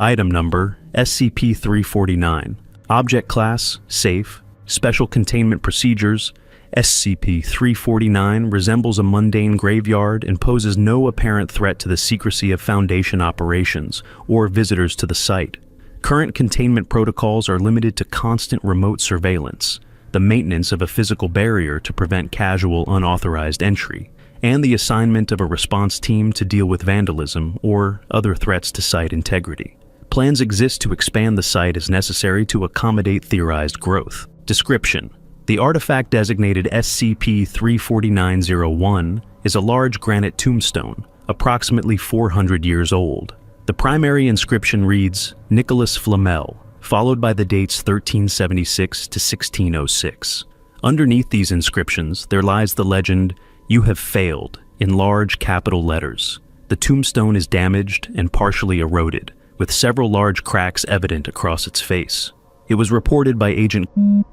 Item Number SCP-349. Object Class Safe. Special Containment Procedures. SCP-349 resembles a mundane graveyard and poses no apparent threat to the secrecy of Foundation operations or visitors to the site. Current containment protocols are limited to constant remote surveillance, the maintenance of a physical barrier to prevent casual, unauthorized entry, and the assignment of a response team to deal with vandalism or other threats to site integrity. Plans exist to expand the site as necessary to accommodate theorized growth. Description: the artifact designated SCP-349-01 is a large granite tombstone, approximately 400 years old. The primary inscription reads, Nicholas Flamel, followed by the dates 1376 to 1606. Underneath these inscriptions, there lies the legend, "You have failed," in large capital letters. The tombstone is damaged and partially eroded, with several large cracks evident across its face. It was reported by Agent,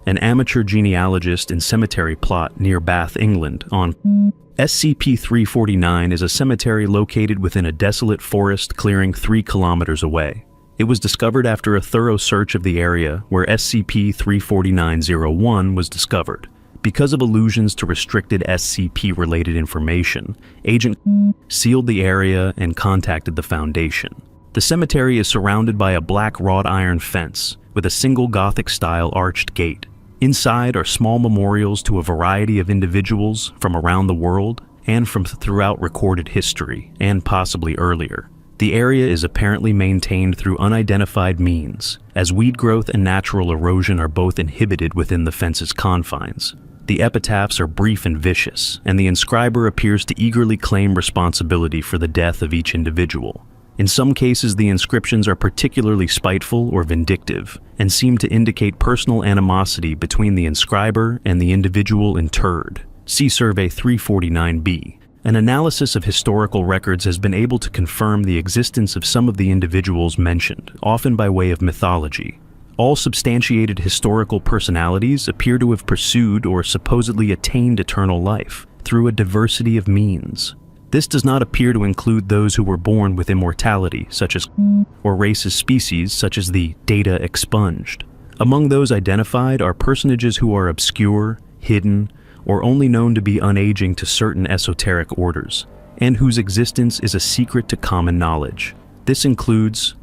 an amateur genealogist and cemetery plot near Bath, England, on SCP-349 is a cemetery located within a desolate forest clearing 3 kilometers away. It was discovered after a thorough search of the area where SCP-349-01 was discovered. Because of allusions to restricted SCP-related information, Agent sealed the area and contacted the Foundation. The cemetery is surrounded by a black wrought iron fence with a single Gothic-style arched gate. Inside are small memorials to a variety of individuals from around the world and from throughout recorded history, and possibly earlier. The area is apparently maintained through unidentified means, as weed growth and natural erosion are both inhibited within the fence's confines. The epitaphs are brief and vicious, and the inscriber appears to eagerly claim responsibility for the death of each individual. In some cases, the inscriptions are particularly spiteful or vindictive, and seem to indicate personal animosity between the inscriber and the individual interred. See Survey 349-B. An analysis of historical records has been able to confirm the existence of some of the individuals mentioned, often by way of mythology. All substantiated historical personalities appear to have pursued or supposedly attained eternal life through a diversity of means. This does not appear to include those who were born with immortality, such as or races species such as the data expunged. Among those identified are personages who are obscure, hidden, or only known to be unaging to certain esoteric orders, and whose existence is a secret to common knowledge. This includes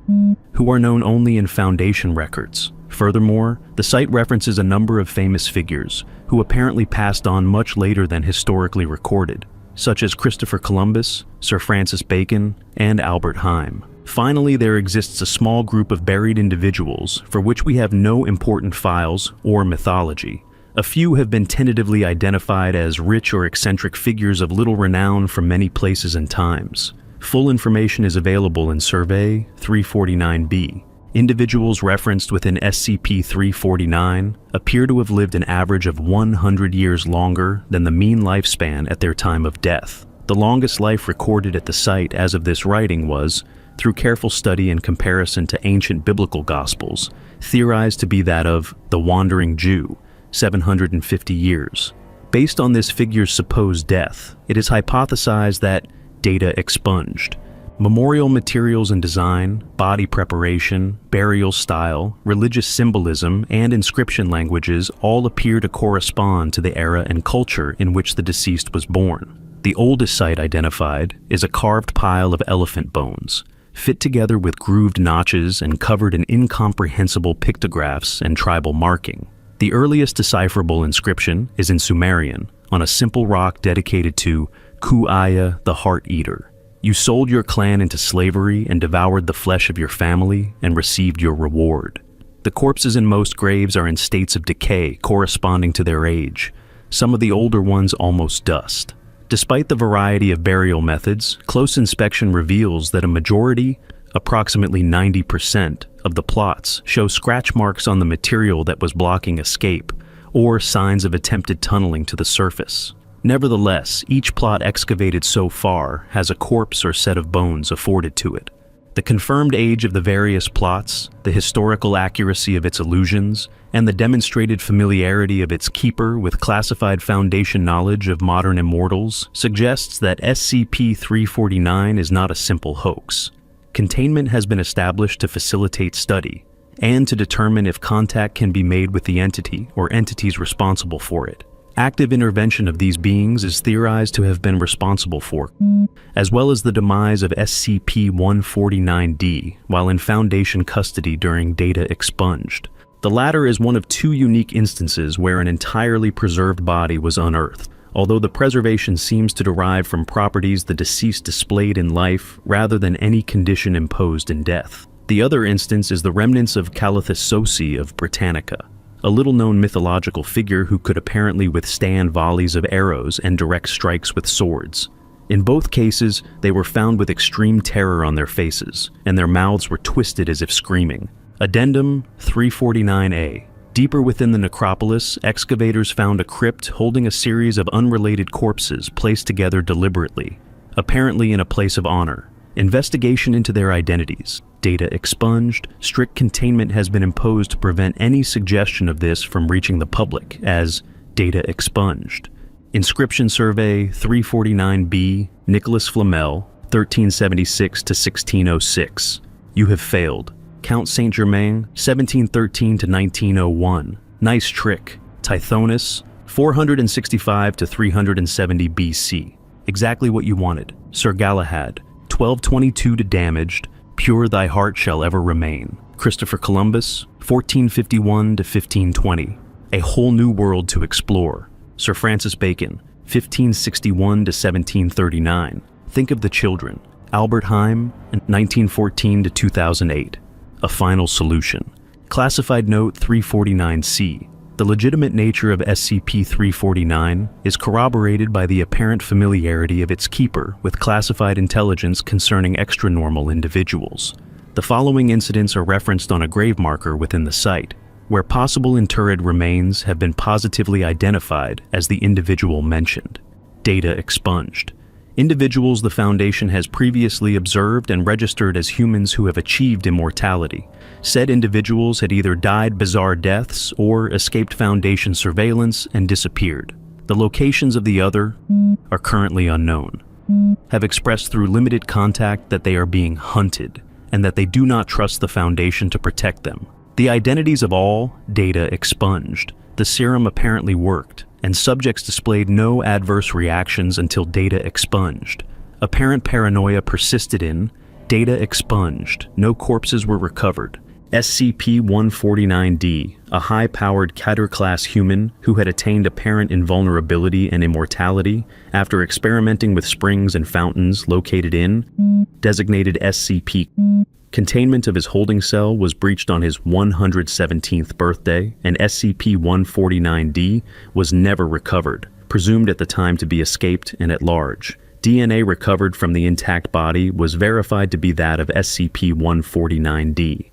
who are known only in Foundation records. Furthermore, the site references a number of famous figures who apparently passed on much later than historically recorded, such as Christopher Columbus, Sir Francis Bacon, and Albert Heim. Finally, there exists a small group of buried individuals for which we have no important files or mythology. A few have been tentatively identified as rich or eccentric figures of little renown from many places and times. Full information is available in Survey 349-B. Individuals referenced within SCP-349 appear to have lived an average of 100 years longer than the mean lifespan at their time of death. The longest life recorded at the site as of this writing was, through careful study and comparison to ancient biblical gospels, theorized to be that of the Wandering Jew, 750 years. Based on this figure's supposed death, it is hypothesized that data expunged. Memorial materials and design, body preparation, burial style, religious symbolism, and inscription languages all appear to correspond to the era and culture in which the deceased was born. The oldest site identified is a carved pile of elephant bones, fit together with grooved notches and covered in incomprehensible pictographs and tribal marking. The earliest decipherable inscription is in Sumerian, on a simple rock dedicated to Ku-aya the Heart Eater. You sold your clan into slavery and devoured the flesh of your family and received your reward. The corpses in most graves are in states of decay corresponding to their age, some of the older ones almost dust. Despite the variety of burial methods, close inspection reveals that a majority, approximately 90%, of the plots show scratch marks on the material that was blocking escape, or signs of attempted tunneling to the surface. Nevertheless, each plot excavated so far has a corpse or set of bones afforded to it. The confirmed age of the various plots, the historical accuracy of its allusions, and the demonstrated familiarity of its keeper with classified Foundation knowledge of modern Immortals suggests that SCP-349 is not a simple hoax. Containment has been established to facilitate study and to determine if contact can be made with the entity or entities responsible for it. Active intervention of these beings is theorized to have been responsible for, as well as the demise of SCP-149-D while in Foundation custody during data expunged. The latter is one of two unique instances where an entirely preserved body was unearthed, although the preservation seems to derive from properties the deceased displayed in life rather than any condition imposed in death. The other instance is the remnants of Calathus Soci of Britannica, a little-known mythological figure who could apparently withstand volleys of arrows and direct strikes with swords. In both cases, they were found with extreme terror on their faces, and their mouths were twisted as if screaming. Addendum 349A. Deeper within the necropolis, excavators found a crypt holding a series of unrelated corpses placed together deliberately, apparently in a place of honor. Investigation into their identities, data expunged, strict containment has been imposed to prevent any suggestion of this from reaching the public as data expunged. Inscription Survey 349B, Nicholas Flamel, 1376 to 1606. You have failed. Count Saint Germain, 1713 to 1901. Nice trick. Tithonus, 465 to 370 BC. Exactly what you wanted. Sir Galahad, 1222 to damaged. Pure thy heart shall ever remain. Christopher Columbus, 1451 to 1520. A whole new world to explore. Sir Francis Bacon, 1561 to 1739. Think of the children. Albert Heim, 1914 to 2008. A final solution. Classified Note 349C. The legitimate nature of SCP-349 is corroborated by the apparent familiarity of its keeper with classified intelligence concerning extranormal individuals. The following incidents are referenced on a grave marker within the site, where possible interred remains have been positively identified as the individual mentioned. Data expunged. Individuals the Foundation has previously observed and registered as humans who have achieved immortality. Said individuals had either died bizarre deaths or escaped Foundation surveillance and disappeared. The locations of the other are currently unknown. Have expressed through limited contact that they are being hunted and that they do not trust the Foundation to protect them. The identities of all, data expunged. The serum apparently worked, and subjects displayed no adverse reactions until data expunged. Apparent paranoia persisted in, data expunged, no corpses were recovered. SCP-149-D, a high-powered Cadre-class human who had attained apparent invulnerability and immortality after experimenting with springs and fountains located in, designated SCP. Containment of his holding cell was breached on his 117th birthday, and SCP-149-D was never recovered, presumed at the time to be escaped and at large. DNA recovered from the intact body was verified to be that of SCP-149-D.